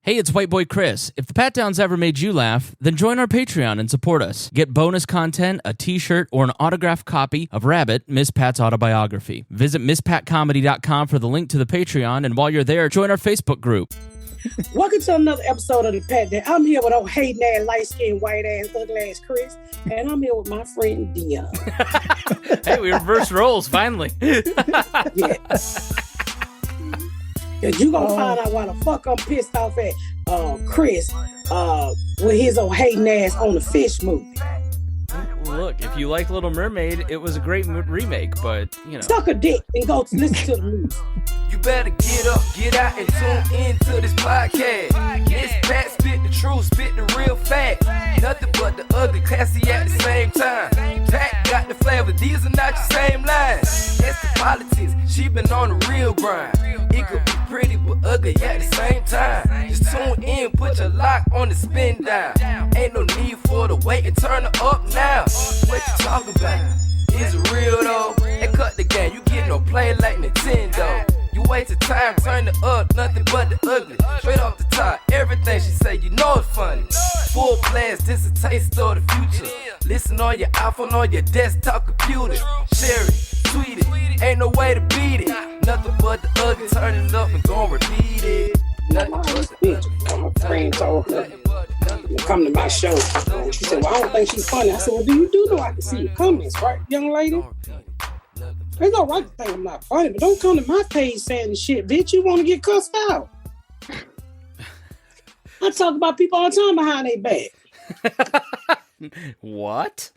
Hey, it's White Boy Chris. If the Pat Downs ever made you laugh, then join our Patreon and support us. Get bonus content, a t-shirt, or an autographed copy of Rabbit, Miss Pat's autobiography. Visit MissPatComedy.com for the link to the Patreon, and while you're there, join our Facebook group. Welcome to another episode of the Pat Down. I'm here with old hating ass, light-skinned, white-ass, ugly-ass Chris, and I'm here with my friend Dion. Hey, we reversed roles, finally. Yes. Cause you gonna find out why the fuck I'm pissed off at Chris with his old hating ass on the fish movie. Look, if you like Little Mermaid, it was a great remake, but, you know. Suck a dick and go listen to the news. You better get up, get out, and tune into this podcast. This Pat spit the truth, spit the real fact. Nothing but the ugly, classy at the same time. Pat got the flavor, these are not your same lines. It's the politics, she been on the real grind. It could be pretty but ugly at the same time. Just tune in, put your lock on the spin down. Ain't no need for the wait and turn it up now. What you talking about? Is it real though? And cut the game, you get no play like Nintendo. You wasted time, turn it up, nothing but the ugly. Straight off the top, everything she say, you know it's funny. Full blast, this a taste of the future. Listen on your iPhone, on your desktop computer. Share it, tweet it, ain't no way to beat it. Nothing but the ugly, turn it up and gon' repeat it. Nothing but the ugly. My friend told her to come to my show. She said, well, I don't think she's funny. I said, well, do know I can see your comments, right, young lady? It's all right to think I'm not funny, but don't come to my page saying shit, bitch. You want to get cussed out. I talk about people all the time behind their back. What?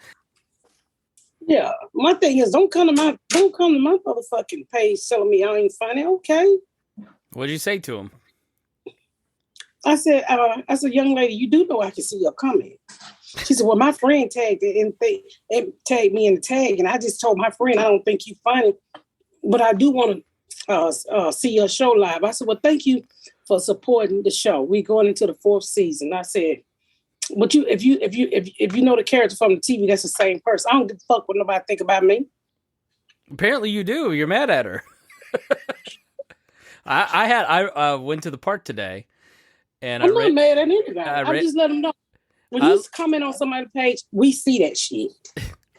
Yeah, my thing is, don't come to my motherfucking page telling me I ain't funny. Okay. What'd you say to him? I said, young lady, you do know I can see your comment. She said, well, my friend tagged it and tagged me in the tag, and I just told my friend I don't think you funny, but I do want to see your show live. I said, well, thank you for supporting the show. We're going into the 4th season. I said, but if you know the character from the TV, that's the same person. I don't give a fuck what nobody think about me. Apparently you do. You're mad at her. I went to the park today, and I'm not mad at anybody. I just let them know. When you comment on somebody's page, we see that shit.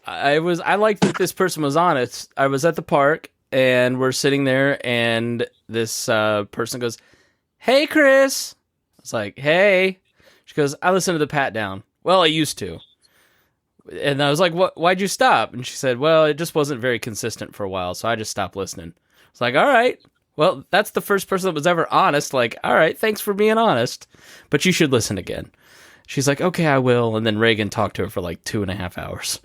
I liked that this person was honest. I was at the park and we're sitting there and this person goes, "Hey, Chris." I was like, "Hey." She goes, "I listen to the Pat Down." Well, I used to. And I was like, "What? Why'd you stop?" And she said, "Well, it just wasn't very consistent for a while, so I just stopped listening." I was like, "All right. Well, that's the first person that was ever honest. Like, all right, thanks for being honest, but you should listen again." She's like, "Okay, I will." And then Reagan talked to her for like 2.5 hours.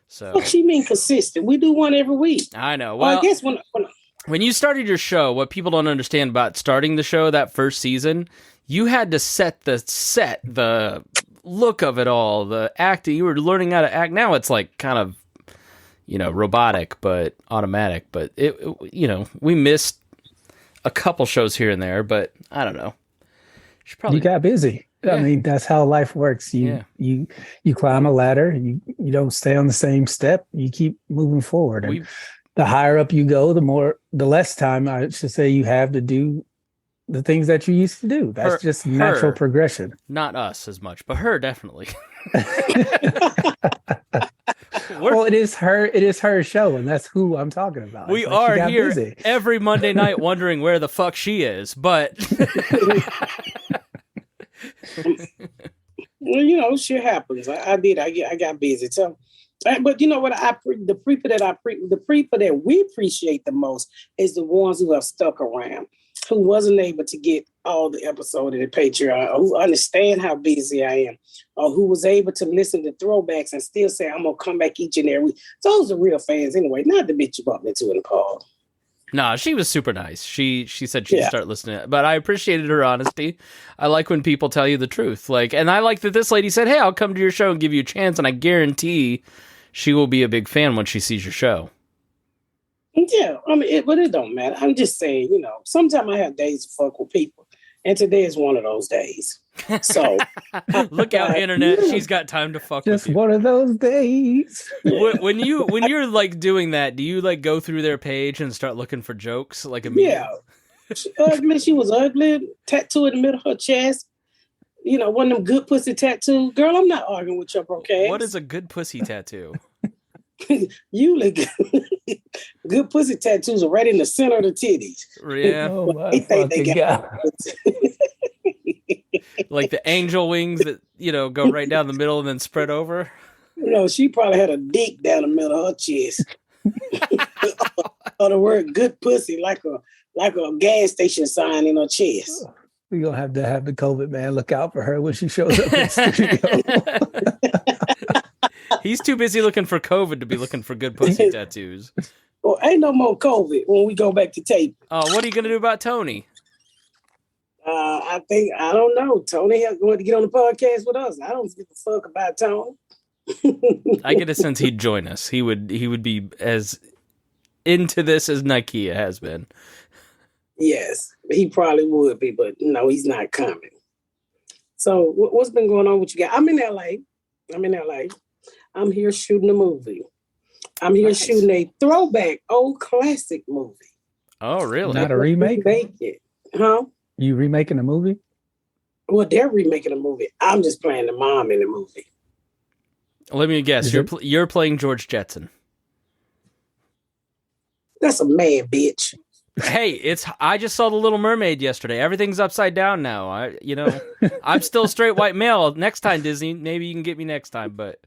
So what she mean consistent? We do one every week. I know. Well, I guess when you started your show, what people don't understand about starting the show that first season, you had to set the look of it all, the acting. You were learning how to act. Now it's like kind of, robotic, but automatic. But we missed a couple shows here and there, but I don't know. You got busy. Yeah. I mean, that's how life works. You climb a ladder. You don't stay on the same step. You keep moving forward. And the higher up you go, the less time, I should say, you have to do the things that you used to do. That's just natural progression. Not us as much, but her definitely. Well, it is her show, and that's who I'm talking about. We are here every Monday night wondering where the fuck she is, but well, shit happens. I got busy. So, but you know what? The people that we appreciate the most is the ones who have stuck around, who wasn't able to get all the episodes of the Patreon, or who understand how busy I am, or who was able to listen to throwbacks and still say, I'm going to come back each and every week. Those are real fans anyway, not the bitch you bumped into in the call. No, she was super nice. She said she'd start listening, but I appreciated her honesty. I like when people tell you the truth. And I like that this lady said, "Hey, I'll come to your show and give you a chance," and I guarantee she will be a big fan when she sees your show. Yeah, I mean, but it don't matter. I'm just saying, sometimes I have days to fuck with people, and today is one of those days. So look out, internet. She's got time to fuck just with you. One of those days. When you're like doing that, do you like go through their page and start looking for jokes like immediately? She was ugly. Tattoo in the middle of her chest. One of them good pussy tattoos. Girl, I'm not arguing with your broke ass. What is a good pussy tattoo? You look good pussy tattoos are right in the center of the titties. Yeah. Oh my fucking God. Like the angel wings that, go right down the middle and then spread over. She probably had a dick down the middle of her chest. Or the word good pussy, like a gas station sign in her chest. We're going to have the COVID man look out for her when she shows up in the studio. He's too busy looking for COVID to be looking for good pussy tattoos. Well, ain't no more COVID when we go back to tape. Oh, what are you going to do about Tony? I don't know. Tony has going to get on the podcast with us. I don't give a fuck about Tony. I get a sense he'd join us. He would be as into this as Nikea has been. Yes, he probably would be, but no, he's not coming. So what's been going on with you guys? I'm in LA. I'm here shooting a movie. I'm here shooting a throwback old classic movie. Oh, really? Not a remake? Huh? You remaking a movie? Well, they're remaking a movie. I'm just playing the mom in the movie. Let me guess. You're playing George Jetson. That's a man, bitch. Hey, I just saw The Little Mermaid yesterday. Everything's upside down now. I'm still straight white male. Next time, Disney, maybe you can get me next time, but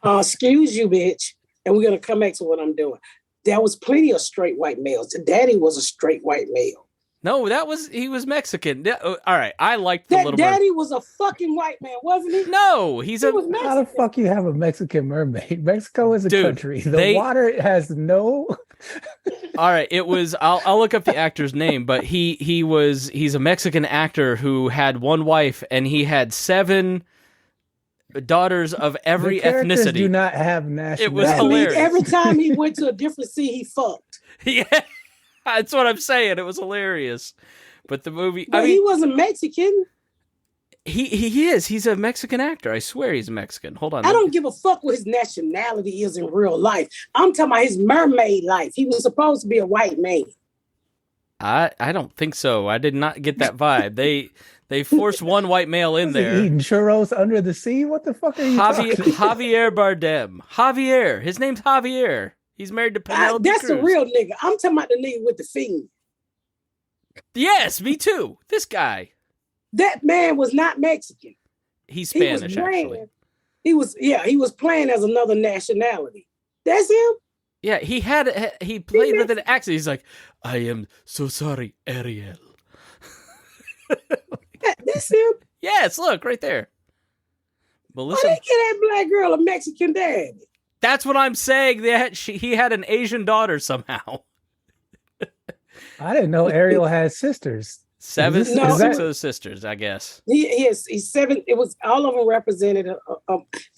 excuse you, bitch. And we're gonna come back to what I'm doing. There was plenty of straight white males. Daddy was a straight white male. No, he was Mexican. All right, I liked The Little Mermaid. Daddy was a fucking white man, wasn't he? No, he was Mexican. How the fuck you have a Mexican mermaid? Mexico is a country. The water has no. All right, it was. I'll look up the actor's name, but he's a Mexican actor who had one wife and he had 7 daughters of every ethnicity. Do not have nationality. It was hilarious. Every time he went to a different sea, he fucked. Yeah. That's what I'm saying. It was hilarious. But the movie... But he wasn't Mexican. He is. He's a Mexican actor. I swear he's Mexican. Hold on. I don't give a fuck what his nationality is in real life. I'm talking about his mermaid life. He was supposed to be a white man. I don't think so. I did not get that vibe. They forced one white male in there. Eating churros under the sea? What the fuck are you talking about? Javier Bardem. Javier. His name's Javier. He's married to Penelope That's Cruz. the real nigga. I'm talking about the nigga with the fiend. Yes, me too. This guy. That man was not Mexican. He's Spanish, actually. He was playing as another nationality. That's him? Yeah, he played with an accent. He's like, I am so sorry, Ariel. That's him? Yes, look, right there. But listen, why they get that black girl a Mexican daddy? That's what I'm saying. He had an Asian daughter somehow. I didn't know Ariel had sisters. 6 of those sisters, I guess. He's 7. It was all of them represented.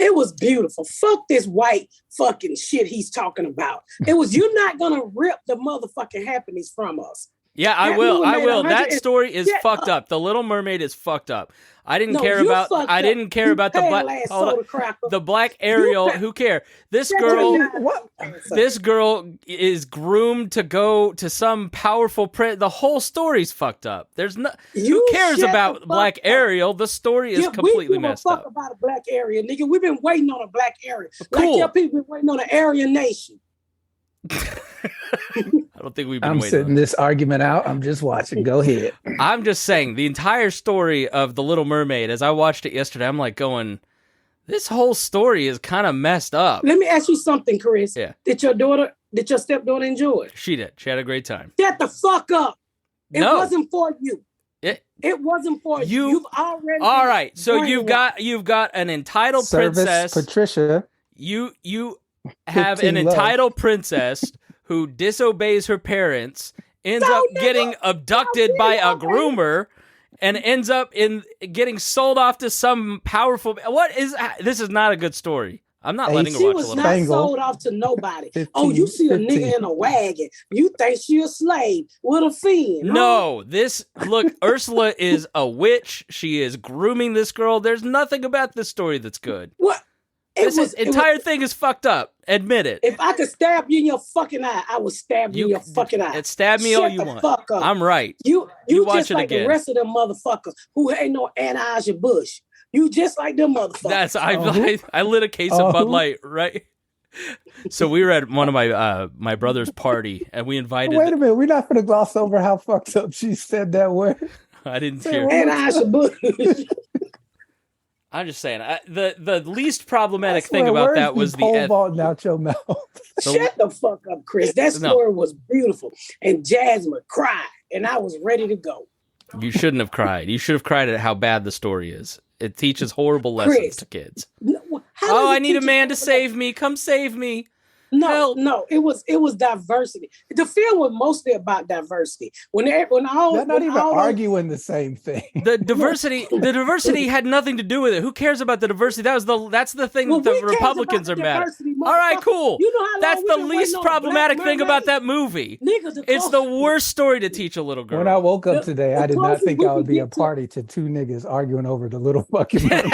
It was beautiful. Fuck this white fucking shit he's talking about. It was, you're not gonna rip the motherfucking happiness from us. Yeah, I will. That story is fucked up. The Little Mermaid is fucked up. I didn't care about the black Ariel. Who cares? This girl is groomed to go to some powerful prince. The whole story's fucked up. Who cares about black Ariel? The story is completely messed up. We give a fuck about a black Ariel, nigga. We've been waiting on a black Ariel. Cool. Like your people been waiting on an Aryan nation. I don't think we've been waiting. I'm sitting this argument out. I'm just watching. Go ahead. I'm just saying the entire story of The Little Mermaid, as I watched it yesterday, I'm like going, this whole story is kind of messed up. Let me ask you something, Chris. Yeah. Did your stepdaughter enjoy it? She did. She had a great time. Shut the fuck up. It wasn't for you. It wasn't for you. You've already. All right. So you've got an entitled princess. Patricia. You have an entitled princess who disobeys her parents, ends up getting abducted by a groomer, and ends up getting sold off to some powerful. This is not a good story. I'm not letting her watch She was not sold off to nobody. 15, you see a nigga in a wagon. You think she a slave with a fiend. No, look, Ursula is a witch. She is grooming this girl. There's nothing about this story that's good. What? This entire thing is fucked up. Admit it. If I could stab you in your fucking eye, I would stab you in your fucking eye. Stab me all you want. Fuck up. I'm right. You watch just it like again. the rest of them motherfuckers who ain't no Anheuser-Busch. You just like them motherfuckers. I lit a case of Bud Light, right? So we were at one of my brother's party, and we invited. Wait a minute, we're not going to gloss over how fucked up she said that word. I didn't hear. Anheuser-Busch. I'm just saying, the least problematic thing about that was the pole vaulting out your mouth. Shut the fuck up, Chris. That story was beautiful, and Jasmine cried, and I was ready to go. You shouldn't have cried. You should have cried at how bad the story is. It teaches horrible lessons to kids. I need a man to save me. Come save me. No, it was diversity. The film was mostly about diversity. They're not even arguing the same thing. The diversity had nothing to do with it. Who cares about the diversity? That's the thing that the Republicans are mad at. All right, cool. That's the least problematic thing about that movie. It's the worst story to teach a little girl. When I woke up today, I did not think I would be a party to two niggas arguing over the Little fucking mermaid.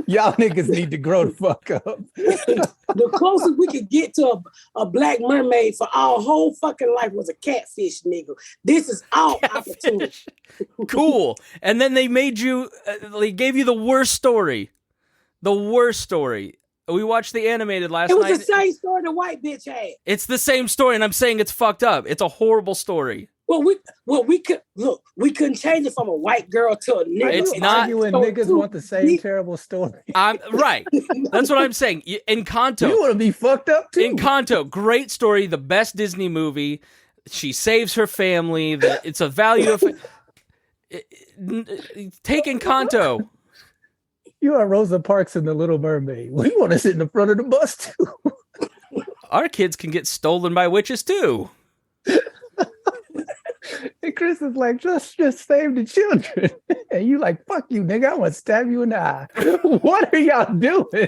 Y'all niggas need to grow the fuck up. The closest we could get to a black mermaid for our whole fucking life was a catfish, nigga. This is our opportunity. Cool. And then they made you, they gave you the worst story. The worst story. We watched the animated last night. It was the same story the white bitch had. It's the same story, and I'm saying it's fucked up. It's a horrible story. We couldn't change it from a white girl to a nigga. It's not. You and niggas want the same terrible story. I'm right. That's what I'm saying. Encanto. You want to be fucked up too. Encanto, great story, the best Disney movie. She saves her family. It's a value of. Take Encanto. You are Rosa Parks in The Little Mermaid. We want to sit in the front of the bus too. Our kids can get stolen by witches too. And Chris is like, just save the children. And you like, fuck you, nigga. I want to stab you in the eye. What are y'all doing?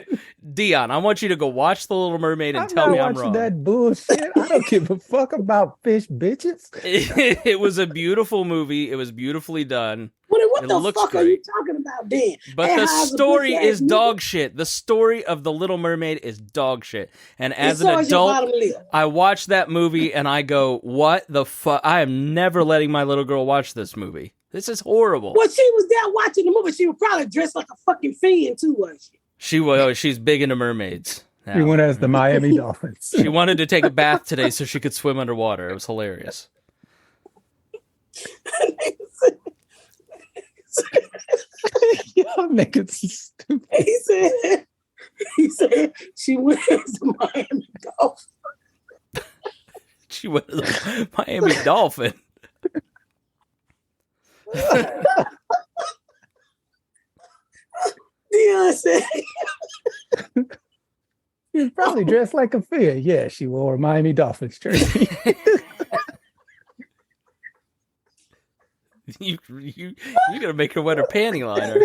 Dion, I want you to go watch The Little Mermaid and tell me I'm wrong. That bullshit. I don't give a fuck about fish bitches. It was a beautiful movie. It was beautifully done. What the fuck are you talking about then? But the story is dog shit. The story of The Little Mermaid is dog shit. And as an adult, I watch that movie and I go, what the fuck? I am never letting my little girl watch this movie. This is horrible. Well, she was there watching the movie. She was probably dressed like a fucking fiend too, wasn't she? She was. She's big into mermaids. She went as the Miami Dolphins. She wanted to take a bath today so she could swim underwater. It was hilarious. Y'all niggas stupid. He said she went as the Miami Dolphin. She went as the Miami Dolphin. Dion said she was probably dressed like a fish. Yeah, she wore a Miami Dolphins jersey. You're gonna make her wear a panty liner.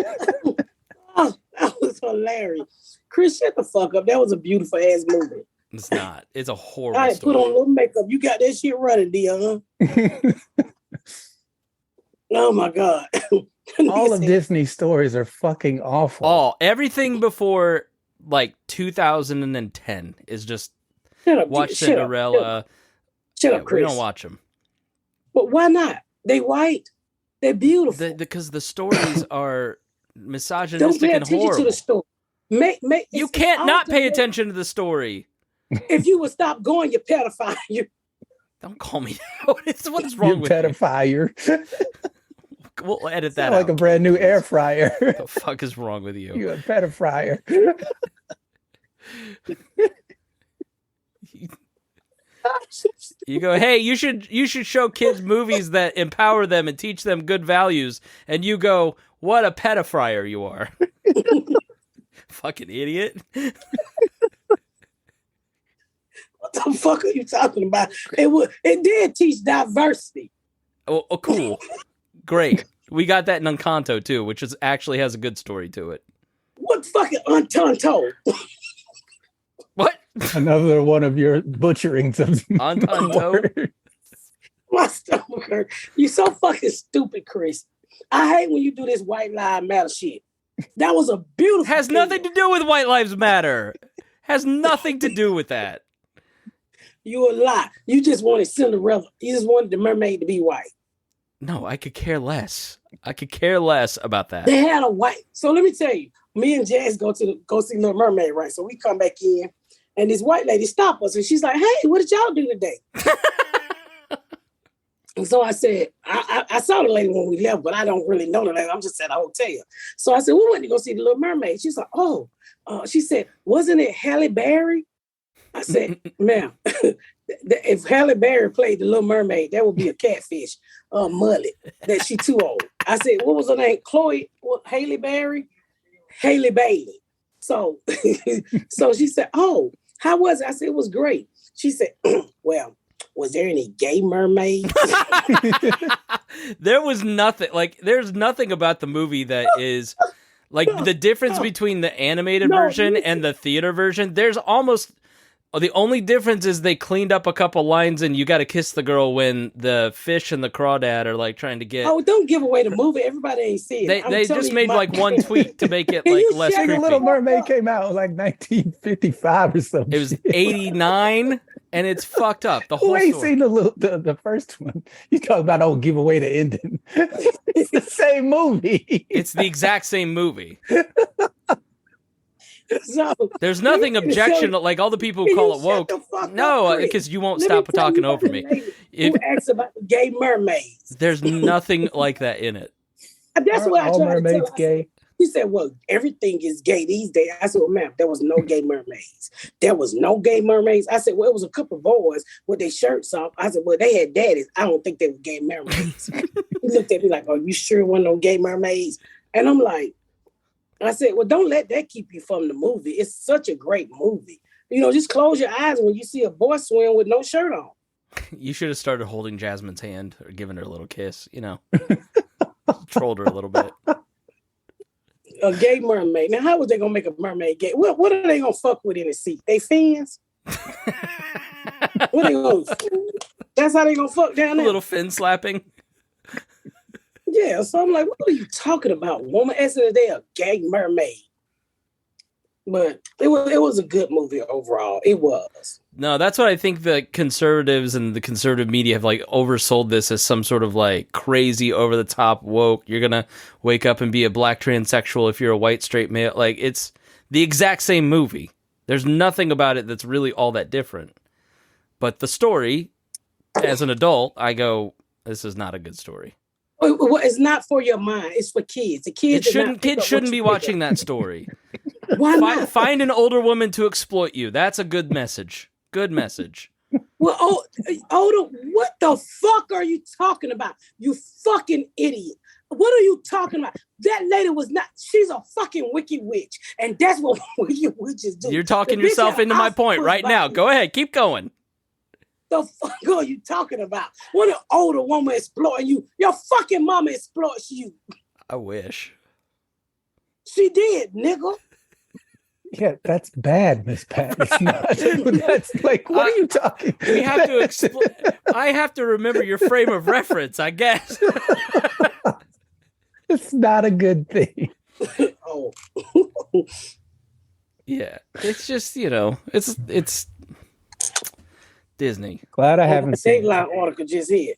Oh, that was hilarious. Chris, shut the fuck up. That was a beautiful ass movie. It's not. It's a horrible story. Put on a little makeup. You got that shit running, Dion. Oh my God. All of Disney's stories are fucking awful. Everything before like 2010 is just watch Cinderella. Shut up, Chris. We don't watch them. But why not? They white. They're beautiful. Because the stories are misogynistic and horrible. Don't pay attention to the story. You can't not pay attention to the story. If you would stop going, you pedophile. Don't call me that. What is wrong with pedophile? We'll edit that out. Like a brand new air fryer. What the fuck is wrong with you? You a pedophile. You go, hey, you should show kids movies that empower them and teach them good values. And you go, what a pedophile you are. Fucking idiot. What the fuck are you talking about? It did teach diversity. Oh, cool. Great. We got that in Encanto too, which actually has a good story to it. What fucking Encanto? What? Another one of your butcherings of Encanto. My stomach hurt. You so fucking stupid, Chris. I hate when you do this white lives matter shit. That was a beautiful. Has nothing to do with White Lives Matter. Has nothing to do with that. You a lie. You just wanted Cinderella. You just wanted the mermaid to be white. No, I could care less. I could care less about that. They had a white. So let me tell you, me and Jazz go see Little Mermaid, right? So we come back in, and this white lady stop us, and she's like, "Hey, what did y'all do today?" And so I said, I saw the lady when we left, but I don't really know the lady. I'm just at a hotel. So I said, we went to go see the Little Mermaid. She's like, oh, she said, wasn't it Halle Berry? I said, ma'am, if Halle Berry played the Little Mermaid, that would be a catfish, mullet, that she too old. I said, what was her name? Chloe, Halle Berry? Halle Bailey. So, so she said, oh, how was it? I said, it was great. She said, well, was there any gay mermaids? There was nothing. Like, there's nothing about the movie that is like the difference between the animated version and the theater version. There's almost the only difference is they cleaned up a couple lines, and you got to kiss the girl when the fish and the crawdad are like trying to get. Oh, don't give away the movie. Everybody ain't seen it. They just made like one tweet to make it like less creepy. Little Mermaid came out in like 1955 or something. It was 89. And it's fucked up. The whole Who ain't story. seen the first one? You talk about don't give away the ending. It's the same movie. It's the exact same movie. So, there's nothing objectionable. Like all the people who call it woke. No, because you won't stop talking over me. Who asks about the gay mermaids? There's nothing like that in it. That's what I tried to tell her. Gay. He said, well, everything is gay these days. I said, well, ma'am, there was no gay mermaids. There was no gay mermaids. I said, well, it was a couple of boys with their shirts off. I said, well, they had daddies. I don't think they were gay mermaids. He looked at me like, oh, you sure wasn't no gay mermaids? And I'm like, I said, well, don't let that keep you from the movie. It's such a great movie. You know, just close your eyes when you see a boy swim with no shirt on. You should have started holding Jasmine's hand or giving her a little kiss, you know. Trolled her a little bit. A gay mermaid. Now, how was they gonna make a mermaid gay? What are they gonna fuck with in the seat? They fins? What they gonna? That's how they gonna fuck down there. A little fin slapping. Yeah. So I'm like, what are you talking about, woman? As if they a gay mermaid. But it was a good movie overall. It was. No, that's what I think the conservatives and the conservative media have like oversold this as some sort of like crazy over the top woke. You're going to wake up and be a black transsexual if you're a white straight male. Like it's the exact same movie. There's nothing about it that's really all that different. But the story, as an adult, I go, this is not a good story. Well, it's not for your mind. It's for kids. The kids shouldn't be watching that story. Why not? Find an older woman to exploit you. That's a good message. Good message. Well, older, what the fuck are you talking about? You fucking idiot. What are you talking about? That lady was not, she's a fucking wicked witch. And that's what wicked witches do. You're talking yourself into my point right now. Go ahead. Keep going. The fuck are you talking about? What an older woman exploiting you. Your fucking mama exploits you. I wish. She did, nigga. Yeah, that's bad, Miss Pat. It's not. That's like, what are you talking? We have to I have to remember your frame of reference, I guess. It's not a good thing. Oh. Yeah. It's just, you know, it's Disney. Glad I haven't seen Dateline order could just hit.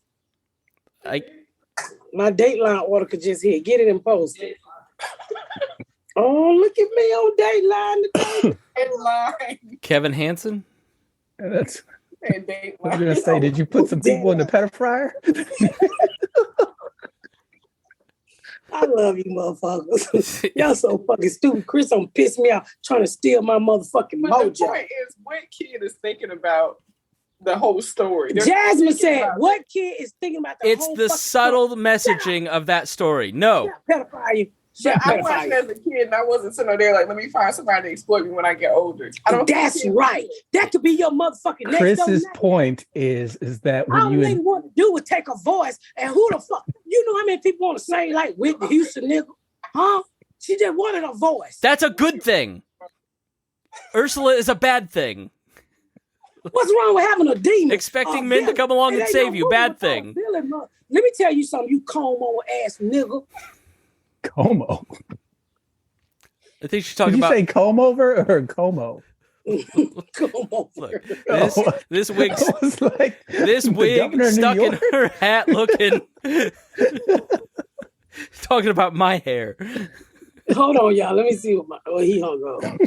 My Dateline order could just hit. Get it and post it. Oh, look at me on Dateline today. Kevin Hansen? That's what I'm going to say. Did you put some people in the pedo fryer? I love you motherfuckers. Y'all so fucking stupid. Chris don't piss me off trying to steal my motherfucking mojo. The point is, what kid is thinking about the whole story? Jasmine said, what kid is thinking about the whole It's the subtle messaging of that story. No. Pedophile. I watched it as a kid and I wasn't sitting there like, let me find somebody to exploit me when I get older. That's right. That could be your motherfucking next. Chris's point is that when all they want to do is take a voice, and who the fuck, you know how many people want to sing like Whitney Houston, nigga? Huh? She just wanted a voice. That's a good thing. Ursula is a bad thing. What's wrong with having a demon? Expecting men to come along and save you, bad thing. Let me tell you something, you comb over ass nigga. Como. I think she's talking Did you about. say comb over or como? Look, this wig, like this wig stuck in her hat, looking. Talking about my hair. Hold on, y'all. Let me see what he hung up.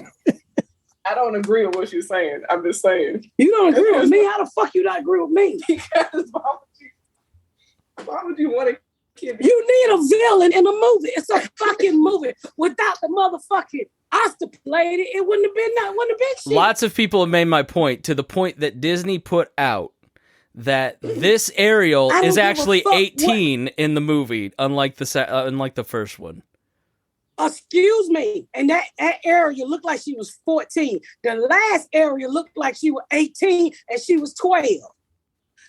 I don't agree with what you're saying. I'm just saying. You don't agree with me? How the fuck you not agree with me? Because why would you want to kill me? You need a villain in a movie. It's a fucking movie. Without the motherfucking Oscar played it, it wouldn't have been shit. Lots of people have made my point, to the point that Disney put out that this Ariel is actually 18 in the movie, unlike the first one. Excuse me. And that Ariel looked like she was 14. The last Ariel looked like she was 18 and she was 12.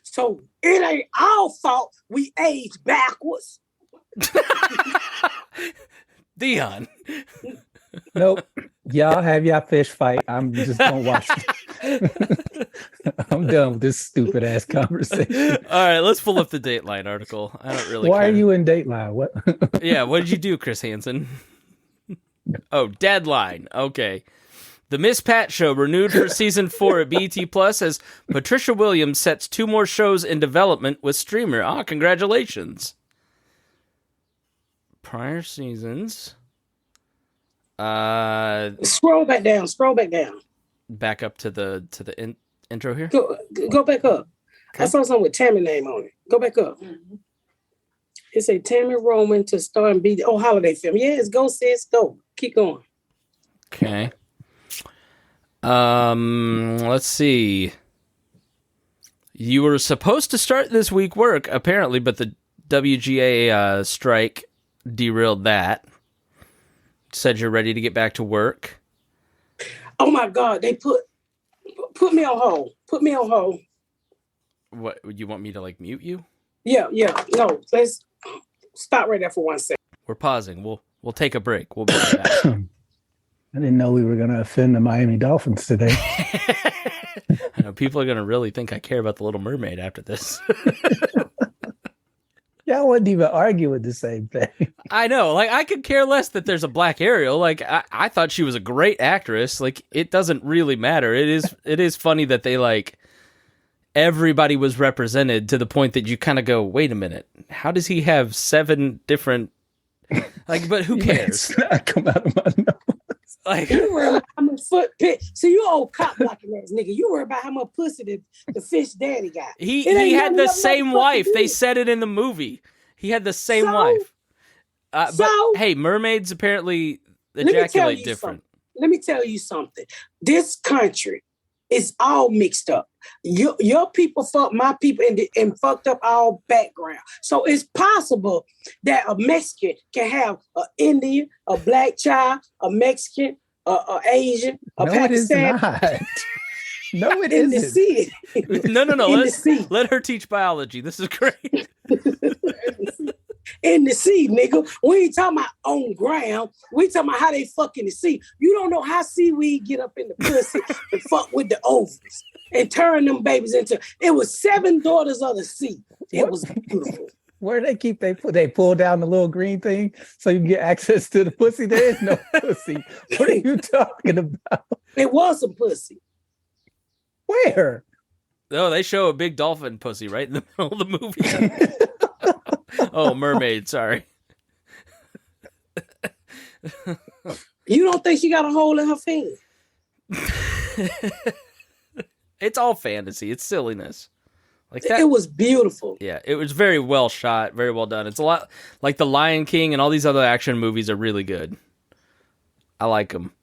So it ain't our fault we aged backwards. Dion. Nope. Y'all have y'all fish fight. I'm just gonna watch it. I'm done with this stupid ass conversation. All right, let's pull up the Dateline article. I don't really Why care. are you in Dateline? What? Yeah, what did you do, Chris Hansen? Oh, Deadline. Okay. The Miss Pat Show renewed for season 4 at BET Plus as Patricia Williams sets 2 more shows in development with streamer. Congratulations. Prior seasons. Scroll back down. Back up to the intro here. Go back up. Okay. I saw something with Tammy name on it. Go back up. Mm-hmm. It say Tammy Roman to star in BET. Oh, holiday film. Yes, go sis, go. Keep going. Okay. Let's see. You were supposed to start this week work, apparently, but the WGA strike derailed that. Said you're ready to get back to work. Oh my God, they put me on hold. Put me on hold. What, you want me to mute you? Yeah. No, let's stop right there for 1 second. We're pausing. We'll take a break. We'll be right back. I didn't know we were going to offend the Miami Dolphins today. I know people are going to really think I care about the Little Mermaid after this. Y'all wouldn't even argue with the same thing. I know. I could care less that there's a black Ariel. I thought she was a great actress. It doesn't really matter. It is funny that they everybody was represented to the point that you kind of go, wait a minute. How does he have 7 different but who cares? Come out of my nose. You worry about how much foot pit. So you old cop blocking ass nigga. You worry about how much pussy the fish daddy got. He had the same wife. They said it in the movie. He had the same wife. But hey, mermaids apparently ejaculate different. Let me tell you something. This country is all mixed up. Your people fucked my people and fucked up our background. So it's possible that a Mexican can have an Indian, a black child, a Mexican, a Asian, a Pakistan. No, it isn't. The sea. No. Let her teach biology. This is great. In the sea, nigga. We ain't talking about on ground. We talking about how they fuck in the sea. You don't know how seaweed get up in the pussy and fuck with the ovaries and turn them babies into. It was 7 daughters of the sea. It was beautiful. Where they keep they pull down the little green thing so you can get access to the pussy? There is no pussy. What are you talking about? It was some pussy. Where? No, they show a big dolphin pussy right in the middle of the movie. Oh, mermaid, sorry. You don't think she got a hole in her finger? It's all fantasy. It's silliness. It was beautiful. Yeah, it was very well shot, very well done. It's a lot like The Lion King and all these other action movies are really good. I like them.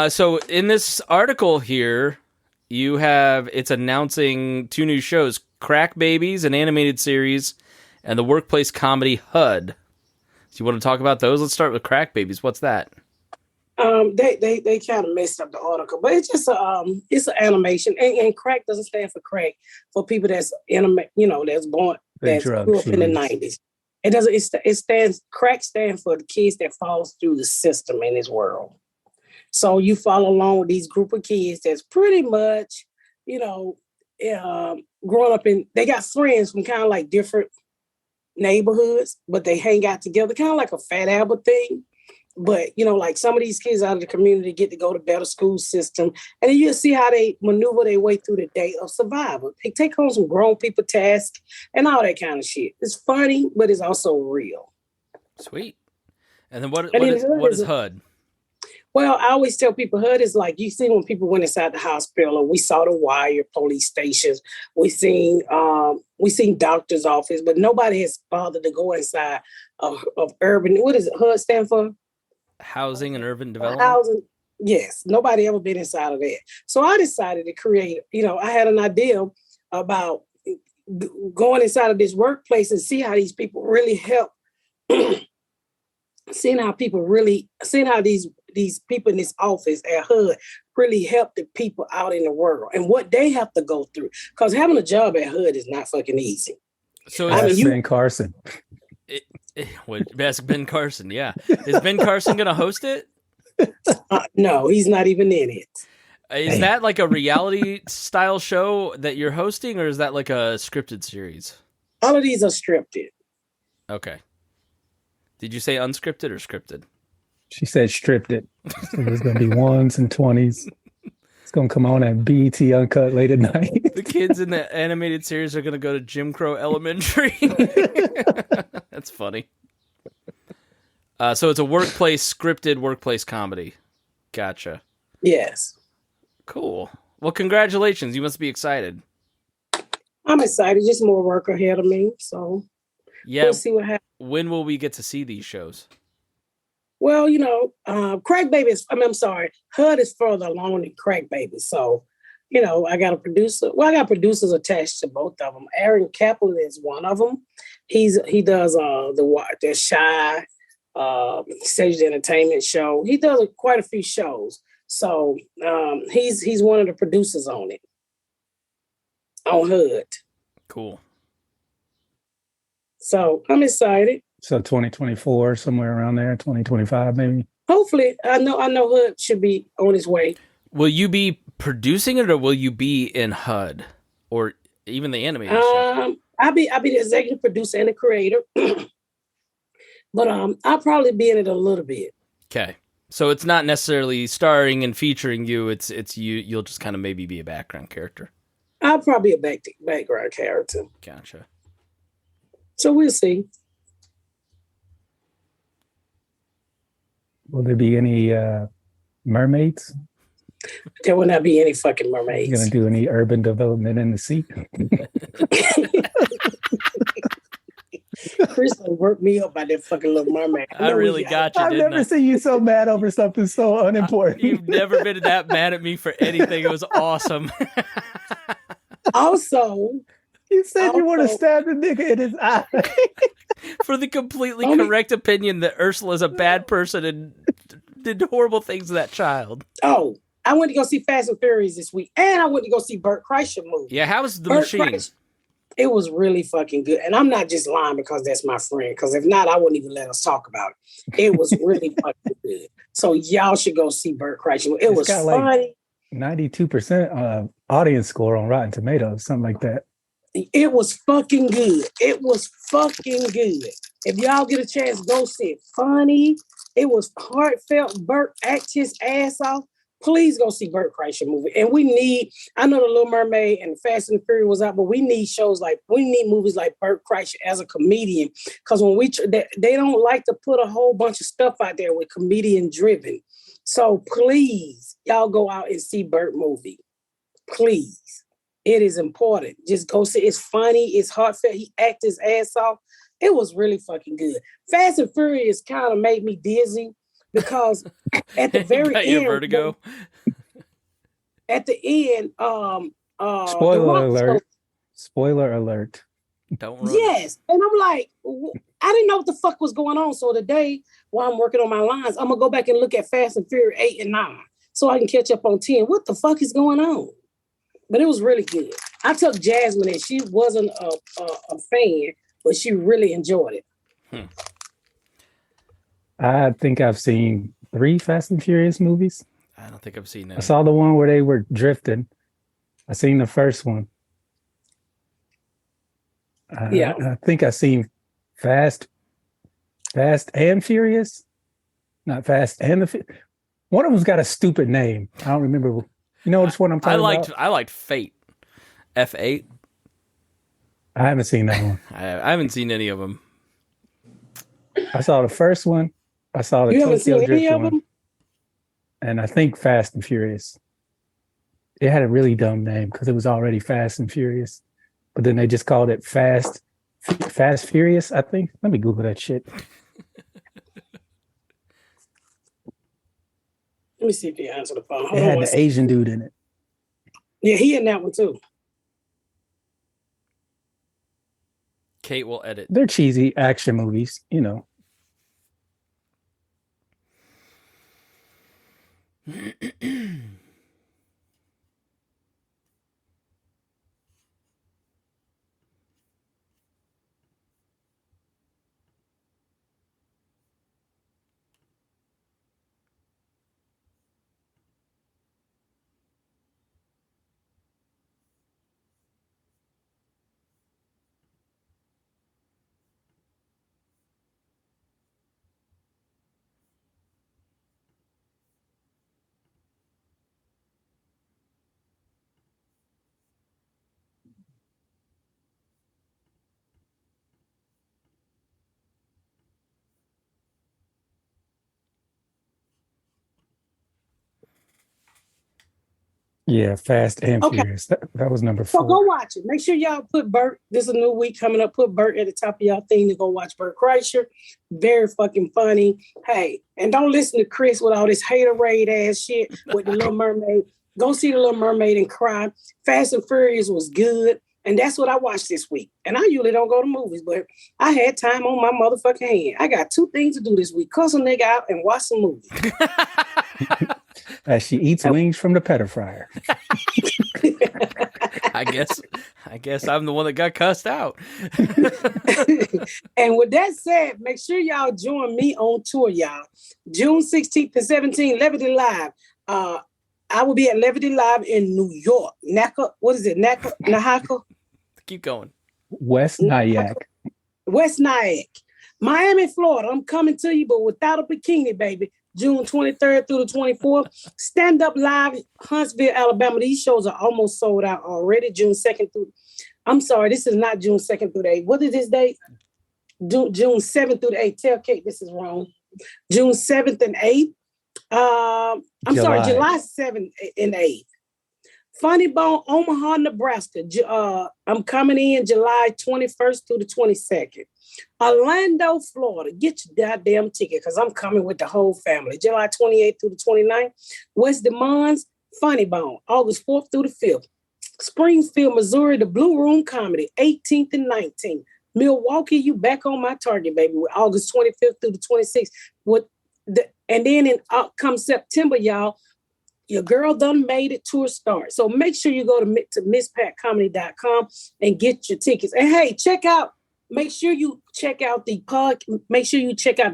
So in this article here, it's announcing 2 new shows, Crack Babies, an animated series, and the workplace comedy HUD. So you want to talk about those? Let's start with Crack Babies. What's that? They kind of messed up the article, but it's just it's an animation, and crack doesn't stand for crack for people that's that's born that grew up in the 90s. It doesn't. It stands. Crack stands for the kids that falls through the system in this world. So you follow along with these group of kids that's pretty much, growing up in. They got friends from kind of like different neighborhoods, but they hang out together, kind of like a Fat Albert thing. But like some of these kids out of the community get to go to better school system, and then you'll see how they maneuver their way through the day of survival. They take on some grown people tasks and all that kind of shit. It's funny, but it's also real. Sweet. And then what is HUD? Well, I always tell people HUD is like, you see when people went inside the hospital, or we saw the wire, police stations, we seen doctor's office, but nobody has bothered to go inside of urban. What does HUD stand for? Housing and Urban Development. Housing. Yes, nobody ever been inside of that. So I decided to create. I had an idea about going inside of this workplace and see how these people really help. seeing how these people in this office at HUD really help the people out in the world and what they have to go through. Because having a job at HUD is not fucking easy. So Ben Carson. Ask Ben Carson. Yeah, is Ben Carson going to host it? No, he's not even in it. Is that like a reality style show that you're hosting, or is that like a scripted series? All of these are scripted. Okay. Did you say unscripted or scripted? She said stripped it. So there's going to be 1s and 20s. It's going to come on at BET Uncut late at night. The kids in the animated series are going to go to Jim Crow Elementary. That's funny. So it's a scripted workplace comedy. Gotcha. Yes. Cool. Well, congratulations. You must be excited. I'm excited. Just more work ahead of me. So we'll see what happens. When will we get to see these shows? Well, Crack Baby HUD is further along than Crack Baby. So, I got a producer. Well, I got producers attached to both of them. Aaron Kaplan is one of them. He does the Shy Stage Entertainment show. He does quite a few shows. So he's one of the producers on it. On HUD. Cool. So I'm excited. So 2024, somewhere around there, 2025 maybe. Hopefully, I know HUD should be on its way. Will you be producing it, or will you be in HUD, or even the animated show? I'll be the executive producer and the creator, but I'll probably be in it a little bit. Okay, so it's not necessarily starring and featuring you. It's you. You'll just kind of maybe be a background character. I'll probably be a background character. Gotcha. So we'll see. Will there be any mermaids? There will not be any fucking mermaids. You gonna do any urban development in the sea? Chris worked me up by that fucking Little Mermaid. I really got you. I've never seen you so mad over something so unimportant. You've never been that mad at me for anything. It was awesome. Also, you said you want to stab the nigga in his eye. For the completely correct opinion that Ursula's a bad person and did horrible things to that child. Oh, I went to go see Fast and Furious this week, and I went to go see Bert Kreischer movie. Yeah, how was the machine? It was really fucking good. And I'm not just lying because that's my friend, because if not, I wouldn't even let us talk about it. It was really fucking good. So y'all should go see Bert Kreischer. It was funny. 92% audience score on Rotten Tomatoes, something like that. It was fucking good. It was fucking good. If y'all get a chance, go see it. Funny. It was heartfelt. Bert act his ass off. Please go see Bert Kreischer movie. And I know the Little Mermaid and Fast and Furious was out, but we need movies like Bert Kreischer as a comedian. Because they don't like to put a whole bunch of stuff out there with comedian driven. So please, y'all go out and see Bert movie. Please. It is important. Just go see. It's funny. It's heartfelt. He acted his ass off. It was really fucking good. Fast and Furious kind of made me dizzy because at the very end, vertigo. At the end, spoiler alert. Spoiler alert. Don't run. Yes, and I'm like, I didn't know what the fuck was going on. So today, while I'm working on my lines, I'm gonna go back and look at Fast and Furious 8 and 9 so I can catch up on 10. What the fuck is going on? But it was really good. I took Jasmine and she wasn't a fan, but she really enjoyed it. I think I've seen 3 Fast and Furious movies. I don't think I've seen that. I saw the one where they were drifting. I seen the first one. Yeah. I think I seen Fast and Furious. Not Fast and the one of them's got a stupid name. I don't remember. You know which one I'm talking about? I liked Fate. F8. I haven't seen that one. I haven't seen any of them. I saw the first one. I saw the Tokyo Drift one. And I think Fast and Furious. It had a really dumb name because it was already Fast and Furious. But then they just called it Fast Furious, I think. Let me Google that shit. Let me see if he answered the phone. It had the Asian dude in it. Yeah, he in that one too. Kate will edit. They're cheesy action movies, you know. Yeah, Fast and Furious. That was number 4. So go watch it. Make sure y'all put Bert. This is a new week coming up. Put Bert at the top of y'all thing to go watch Bert Kreischer. Very fucking funny. Hey, and don't listen to Chris with all this haterade ass shit with the Little Mermaid. Go see the Little Mermaid and cry. Fast and Furious was good. And that's what I watched this week. And I usually don't go to movies, but I had time on my motherfucking hand. I got 2 things to do this week. Cuss a nigga out and watch some movies. As she eats wings from the pedo fryer. I guess I'm the one that got cussed out. And with that said, make sure y'all join me on tour, y'all. June 16th and 17th, Levity Live. I will be at Levity Live in New York. Nahaka? Keep going. West Nyack. West Nyack. Miami, Florida. I'm coming to you, but without a bikini, baby. June 23rd through the 24th. Stand Up Live, Huntsville, Alabama. These shows are almost sold out already. June 2nd through... I'm sorry, this is not June 2nd through the 8th. What is this date? June 7th through the 8th. Tell Kate this is wrong. June 7th and 8th. July 7th and 8th. Funny Bone, Omaha, Nebraska. I'm coming in July 21st through the 22nd. Orlando, Florida. Get your goddamn ticket because I'm coming with the whole family. July 28th through the 29th. West Des Moines, Funny Bone. August 4th through the 5th. Springfield, Missouri, the Blue Room Comedy, 18th and 19th. Milwaukee, you back on my target, baby, with August 25th through the 26th. And then come September, y'all, your girl done made it tour start. So make sure you go to misspatcomedy.com and get your tickets. And hey, make sure you check out the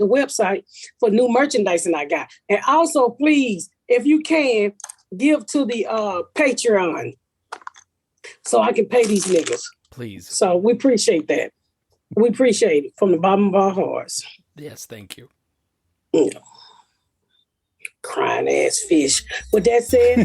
website for new merchandising I got. And also, please, if you can, give to the Patreon so I can pay these niggas. Please. So we appreciate that. We appreciate it from the bottom of our hearts. Yes, thank you. Yeah. Crying ass fish. With that said,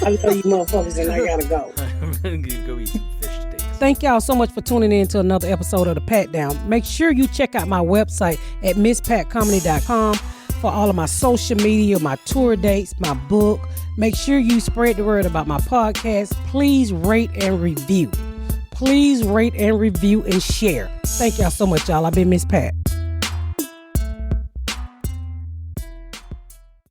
I love you motherfuckers and I gotta go. I'm gonna go eat some fish sticks. Thank y'all so much for tuning in to another episode of The Pat Down. Make sure you check out my website at misspatcomedy.com for all of my social media, my tour dates, my book. Make sure you spread the word about my podcast. Please rate and review. Please rate and review and share. Thank y'all so much, y'all. I've been Miss Pat.